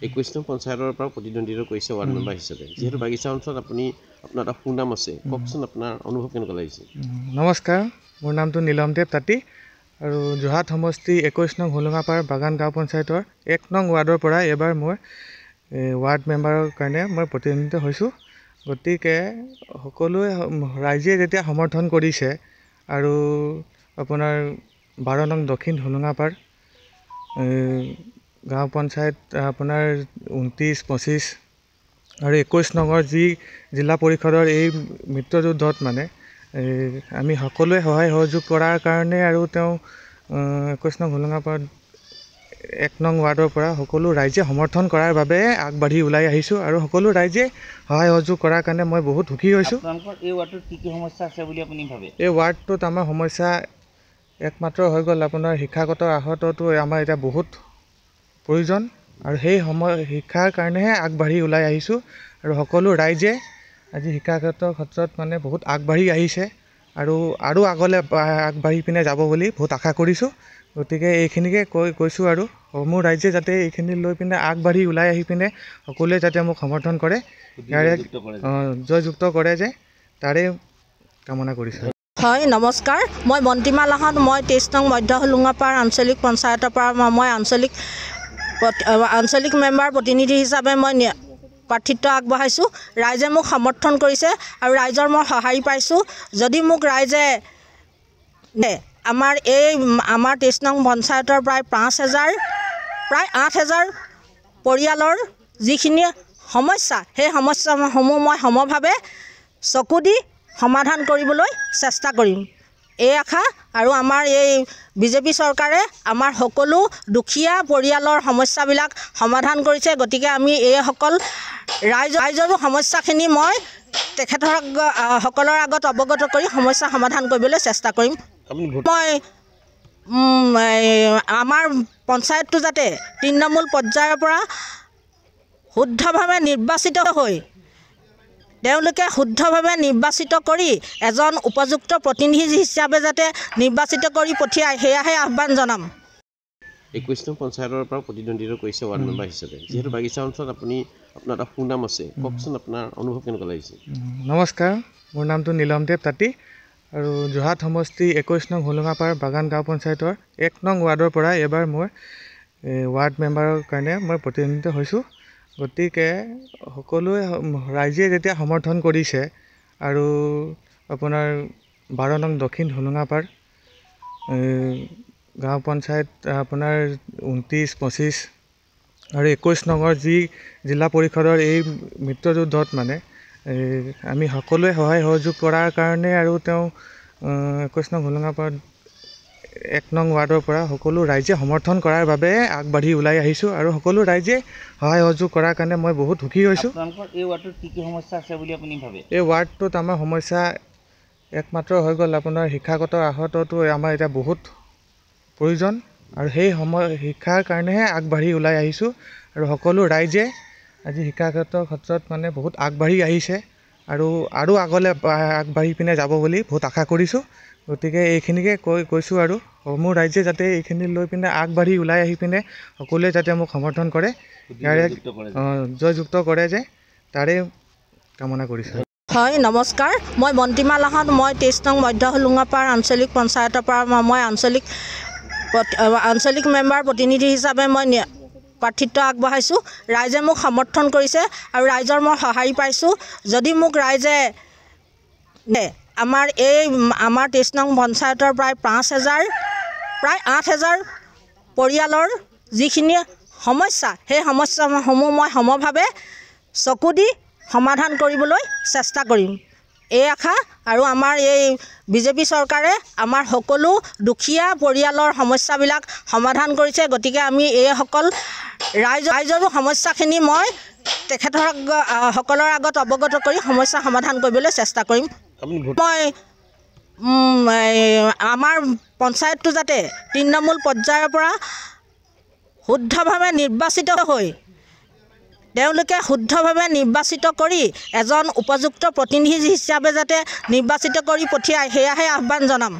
21 নং পঞ্চায়তৰ পৰা প্ৰতিদ্বন্দ্বিতা কৰিছে ৱাৰ্ড মেম্বাৰ হিচাপে যেহেতু বাগিচা অঞ্চলত আপুনি আপোনাৰ এটা সুনাম আছে কওকচোন আপোনাৰ অনুভৱ কেনেকুৱা লাগিছে নমস্কাৰ মোৰ নামটো নীলমদেৱ তাঁতী আৰু যোৰহাট সমষ্টি 21 নং হোলোঙাপাৰ বাগান গাঁও পঞ্চায়তৰ 1 নং ৱাৰ্ডৰ পৰা এবাৰ মই ৱাৰ্ড মেম্বাৰৰ কাৰণে মই প্ৰতিদ্বন্দ্বিতা হৈছোঁ গতিকে সকলোৱে ৰাইজে যেতিয়া সমৰ্থন কৰিছে আৰু আপোনাৰ 12 নং দক্ষিণ হোলোঙাপাৰ গাঁও পঞ্চায়ত আপোনাৰ 29, 25 আৰু 21 নঙৰ যি জিলা পৰিষদৰ এই মিত্ৰযুদ্ধত মানে আমি সকলোৱে সহায় সহযোগ কৰাৰ কাৰণে আৰু তেওঁ 21 নং হোলোঙাপাৰত 1 নং ৱাৰ্ডৰ পৰা সকলো ৰাইজে সমৰ্থন কৰাৰ বাবে আগবাঢ়ি ওলাই আহিছোঁ আৰু সকলো ৰাইজে সহায় সহযোগ কৰাৰ কাৰণে মই বহুত সুখী হৈছোঁ এই ৱাৰ্ডটোত কি সমস্যা আছে বুলি আপুনি ভাবে এই ৱাৰ্ডটোত আমাৰ সমস্যা একমাত্ৰ হৈ গ'ল আপোনাৰ শিক্ষাগত আহততো আমাৰ এতিয়া বহুত প্ৰয়োজন আৰু সেই শিক্ষাৰ কাৰণেহে আগবাঢ়ি ওলাই আহিছোঁ আৰু সকলো ৰাইজে আজি শিক্ষাগত ক্ষেত্ৰত মানে বহুত আগবাঢ়ি আহিছে আৰু আগলৈ আগবাঢ়ি পিনে যাব বুলি বহুত আশা কৰিছোঁ গতিকে এইখিনিকে কৈছোঁ আৰু সমূহ ৰাইজে যাতে এইখিনি লৈ পিনে আগবাঢ়ি ওলাই আহি পিনে সকলোৱে যাতে মোক সমৰ্থন কৰে ইয়াৰে জয়যুক্ত কৰে যে তাৰে কামনা কৰিছোঁ হয় নমস্কাৰ মই বন্তিমা লাহন মই 23 নং মধ্য হোলোঙাপাৰ আঞ্চলিক পঞ্চায়তৰ পৰা মই আঞ্চলিক মেম্বাৰ প্ৰতিনিধি হিচাপে মই প্ৰাৰ্থিত্ব আগবঢ়াইছোঁ ৰাইজে মোক সমৰ্থন কৰিছে আৰু ৰাইজৰ মই সঁহাৰি পাইছোঁ যদি মোক ৰাইজে আমাৰ 23 নং পঞ্চায়তৰ প্ৰায় 8,000 পৰিয়ালৰ যিখিনি সমস্যা সেই সমস্যাসমূহ মই সমভাৱে চকু দি সমাধান কৰিবলৈ চেষ্টা কৰিম এই আশা আৰু আমাৰ এই বিজেপি চৰকাৰে আমাৰ সকলো দুখীয়া পৰিয়ালৰ সমস্যাবিলাক সমাধান কৰিছে গতিকে আমি এইসকল ৰাইজৰো সমস্যাখিনি মই তেখেতসকলৰ আগত অৱগত কৰি সমস্যা সমাধান কৰিবলৈ চেষ্টা কৰিম মই আমাৰ পঞ্চায়তটো যাতে তৃণমূল পৰ্যায়ৰ পৰা শুদ্ধভাৱে নিৰ্বাচিত হৈ তেওঁলোকে শুদ্ধভাৱে নিৰ্বাচিত কৰি এজন উপযুক্ত প্ৰতিনিধি হিচাপে যাতে নিৰ্বাচিত কৰি পঠিয়ায় সেয়াহে আহ্বান জনাম 21 নং পঞ্চায়তৰ পৰা প্ৰতিদ্বন্দ্বিতা কৰিছে ৱাৰ্ড মেম্বাৰ হিচাপে যেহেতু বাগিচা অঞ্চলত আপুনি আপোনাৰ এটা সুনাম আছে কওকচোন আপোনাৰ অনুভৱ কেনেকুৱা লাগিছে নমস্কাৰ মোৰ নামটো নীলমদেৱ তাঁতী আৰু যোৰহাট সমষ্টি 21 নং হোলোঙাপাৰ বাগান গাঁও পঞ্চায়তৰ 1 নং ৱাৰ্ডৰ পৰা এবাৰ মই ৱাৰ্ড মেম্বাৰৰ কাৰণে মই প্ৰতিদ্বন্দ্বিতা হৈছোঁ গতিকে সকলোৱে ৰাইজে যেতিয়া সমৰ্থন কৰিছে আৰু আপোনাৰ 12 নং দক্ষিণ হোলোঙাপাৰ গাঁও পঞ্চায়ত আপোনাৰ 29, 25 আৰু 21 নঙৰ যি জিলা পৰিষদৰ এই মিত্ৰযুদ্ধত মানে আমি সকলোৱে সহায় সহযোগ কৰাৰ কাৰণে আৰু তেওঁ 21 নং হোলোঙাপাৰত 1 নং ৱাৰ্ডৰ পৰা সকলো ৰাইজে সমৰ্থন কৰাৰ বাবে আগবাঢ়ি ওলাই আহিছোঁ আৰু সকলো ৰাইজে সহায় সহযোগ কৰাৰ কাৰণে মই বহুত সুখী হৈছোঁ এই ৱাৰ্ডটোত কি সমস্যা আছে বুলি আপুনি ভাবে এই ৱাৰ্ডটোত আমাৰ সমস্যা একমাত্ৰ হৈ গ'ল আপোনাৰ শিক্ষাগত আহততো আমাৰ এতিয়া বহুত প্ৰয়োজন আৰু সেই শিক্ষাৰ কাৰণেহে আগবাঢ়ি ওলাই আহিছোঁ আৰু সকলো ৰাইজে আজি শিক্ষাগত ক্ষেত্ৰত মানে বহুত আগবাঢ়ি আহিছে আৰু আগলৈ আগবাঢ়ি পিনে যাব বুলি বহুত আশা কৰিছোঁ গতিকে এইখিনিকে কৈছোঁ আৰু সমূহ ৰাইজে যাতে এইখিনি লৈ পিনে আগবাঢ়ি ওলাই আহি পিনে সকলোৱে যাতে মোক সমৰ্থন কৰে ইয়াৰে জয়যুক্ত কৰে যে তাৰে কামনা কৰিছোঁ হয় নমস্কাৰ মই বন্তিমা লাহন মই 23 নং মধ্য হোলোঙাপাৰ আঞ্চলিক পঞ্চায়তৰ পৰা মই আঞ্চলিক মেম্বাৰ প্ৰতিনিধি হিচাপে মই প্ৰাৰ্থিত্ব আগবঢ়াইছোঁ ৰাইজে মোক সমৰ্থন কৰিছে আৰু ৰাইজৰ মই সঁহাৰি পাইছোঁ যদি মোক ৰাইজে আমাৰ 23 নং পঞ্চায়তৰ প্ৰায় 8,000 পৰিয়ালৰ যিখিনি সমস্যা সেই সমস্যাসমূহ মই সমভাৱে চকু দি সমাধান কৰিবলৈ চেষ্টা কৰিম এই আশা আৰু আমাৰ এই বিজেপি চৰকাৰে আমাৰ সকলো দুখীয়া পৰিয়ালৰ সমস্যাবিলাক সমাধান কৰিছে গতিকে আমি এইসকল ৰাইজৰো সমস্যাখিনি মই তেখেতসকলৰ আগত অৱগত কৰি সমস্যা সমাধান কৰিবলৈ চেষ্টা কৰিম মই আমাৰ পঞ্চায়তটো যাতে তৃণমূল পৰ্যায়ৰ পৰা শুদ্ধভাৱে নিৰ্বাচিত হৈ তেওঁলোকে শুদ্ধভাৱে নিৰ্বাচিত কৰি এজন উপযুক্ত প্ৰতিনিধি হিচাপে যাতে নিৰ্বাচিত কৰি পঠিয়ায় সেয়াহে আহ্বান জনাম